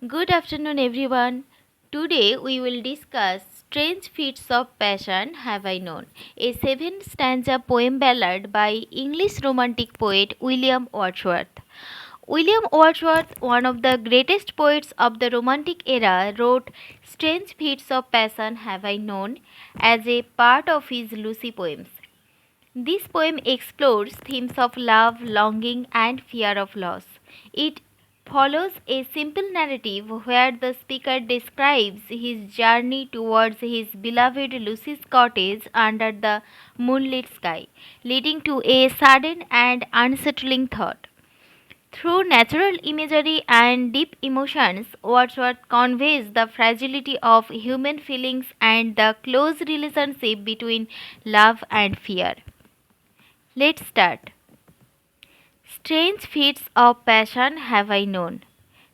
Good afternoon, everyone. Today we will discuss Strange Feats of Passion Have I Known, a seven stanza poem ballad by English romantic poet William Wordsworth. William Wordsworth, one of the greatest poets of the Romantic era, wrote Strange Feats of Passion Have I Known as a part of his Lucy poems. This poem explores themes of love, longing, and fear of loss. It follows a simple narrative where the speaker describes his journey towards his beloved Lucy's cottage under the moonlit sky, leading to a sudden and unsettling thought. Through natural imagery and deep emotions, Wordsworth conveys the fragility of human feelings and the close relationship between love and fear. Let's start. Strange feats of passion have I known.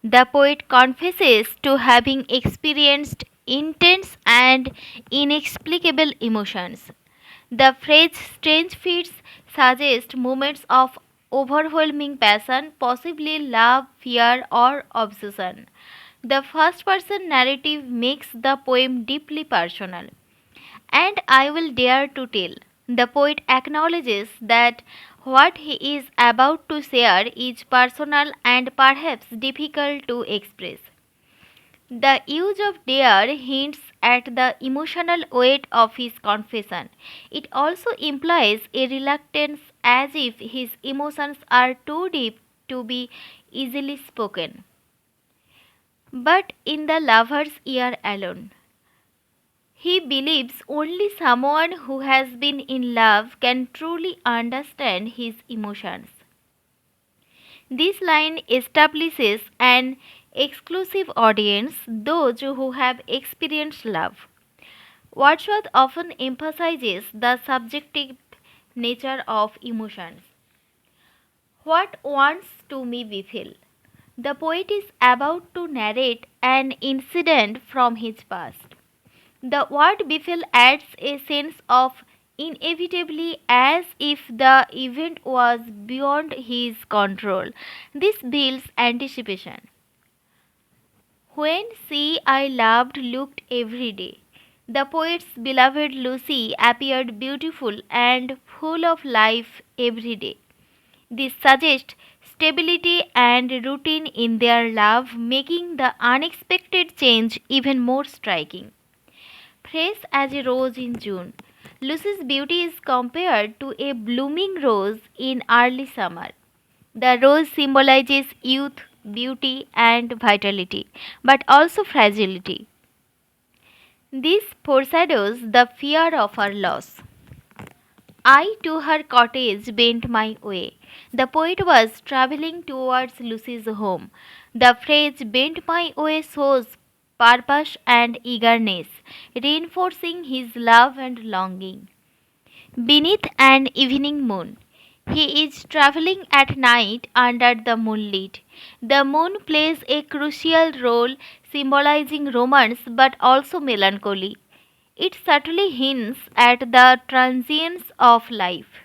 The poet confesses to having experienced intense and inexplicable emotions. The phrase strange feats suggests moments of overwhelming passion, possibly love, fear, or obsession. The first person narrative makes the poem deeply personal. And I will dare to tell. The poet acknowledges that what he is about to share is personal and perhaps difficult to express. The use of dare hints at the emotional weight of his confession. It also implies a reluctance as if his emotions are too deep to be easily spoken. But in the lover's ear alone. He believes only someone who has been in love can truly understand his emotions. This line establishes an exclusive audience, those who have experienced love. Wordsworth often emphasizes the subjective nature of emotions. What wants to me befell? The poet is about to narrate an incident from his past. The word befell adds a sense of inevitably as if the event was beyond his control. This builds anticipation. When she I loved looked every day, the poet's beloved Lucy appeared beautiful and full of life every day. This suggests stability and routine in their love, making the unexpected change even more striking. Fresh as a rose in June, Lucy's beauty is compared to a blooming rose in early summer. The rose symbolizes youth, beauty, and vitality, but also fragility. This foreshadows the fear of her loss. I to her cottage bent my way. The poet was travelling towards Lucy's home. The phrase bent my way shows purpose and eagerness, reinforcing his love and longing. Beneath an evening moon, he is travelling at night under the moonlight. The moon plays a crucial role symbolizing romance but also melancholy. It subtly hints at the transience of life.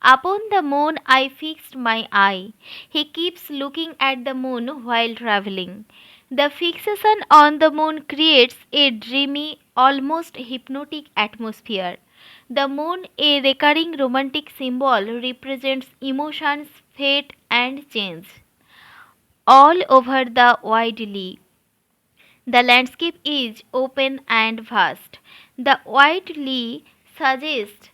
Upon the moon I fixed my eye. He keeps looking at the moon while travelling. The fixation on the moon creates a dreamy, almost hypnotic atmosphere. The moon, a recurring romantic symbol, represents emotions, fate, and change. All over the wide lea, the landscape is open and vast. The white lea suggests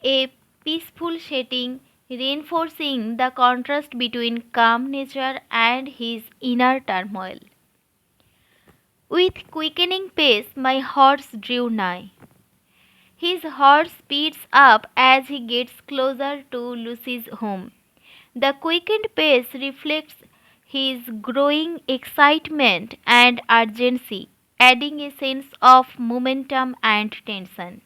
a peaceful setting, reinforcing the contrast between calm nature and his inner turmoil. With quickening pace, my horse drew nigh. His horse speeds up as he gets closer to Lucy's home. The quickened pace reflects his growing excitement and urgency, adding a sense of momentum and tension.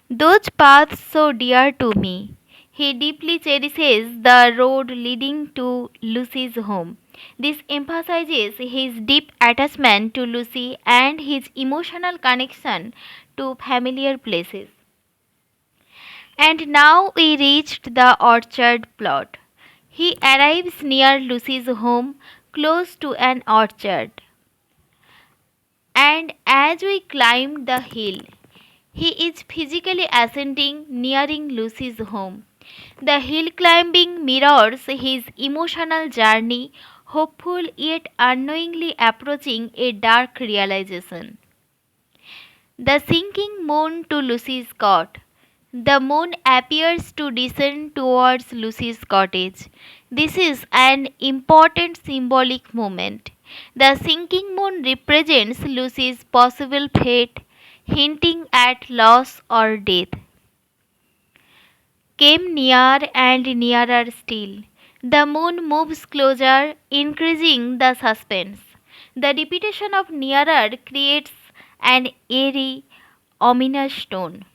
Those paths so dear to me. He deeply cherishes the road leading to Lucy's home. This emphasizes his deep attachment to Lucy and his emotional connection to familiar places. And now we reached the orchard plot. He arrives near Lucy's home, close to an orchard. And as we climb the hill, he is physically ascending, nearing Lucy's home. The hill climbing mirrors his emotional journey, hopeful yet unknowingly approaching a dark realization. The sinking moon to Lucy's cot. The moon appears to descend towards Lucy's cottage. This is an important symbolic moment. The sinking moon represents Lucy's possible fate, hinting at loss or death. Came near and nearer still. The moon moves closer, increasing the suspense. The repetition of nearer creates an eerie, ominous tone.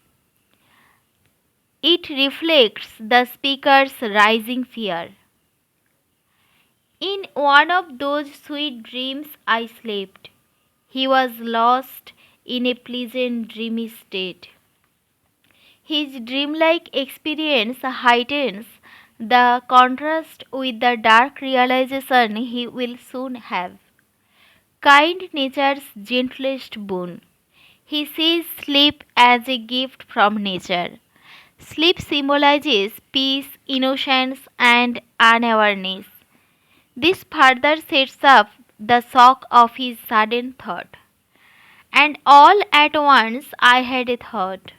It reflects the speaker's rising fear. In one of those sweet dreams I slept, he was lost in a pleasant dreamy state. His dreamlike experience heightens the contrast with the dark realization he will soon have. Kind nature's gentlest boon. He sees sleep as a gift from nature. Sleep symbolizes peace, innocence, and unawareness. This further sets up the shock of his sudden thought. And all at once I had a thought.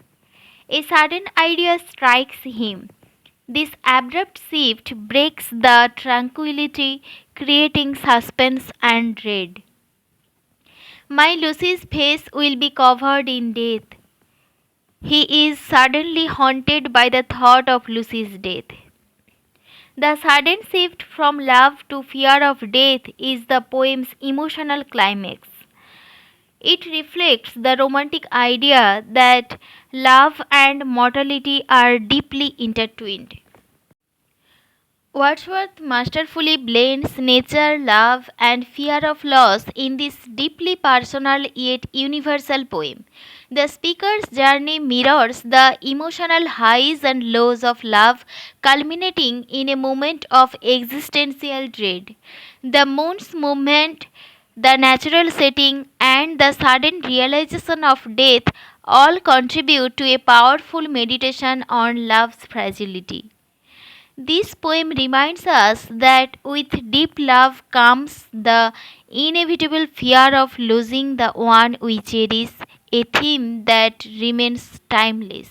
A sudden idea strikes him. This abrupt shift breaks the tranquility, creating suspense and dread. My Lucy's face will be covered in death. He is suddenly haunted by the thought of Lucy's death. The sudden shift from love to fear of death is the poem's emotional climax. It reflects the romantic idea that love and mortality are deeply intertwined. Wordsworth masterfully blends nature, love, and fear of loss in this deeply personal yet universal poem. The speaker's journey mirrors the emotional highs and lows of love, culminating in a moment of existential dread. The moon's movement, the natural setting, and the sudden realization of death all contribute to a powerful meditation on love's fragility. This poem reminds us that with deep love comes the inevitable fear of losing the one we cherish, a theme that remains timeless.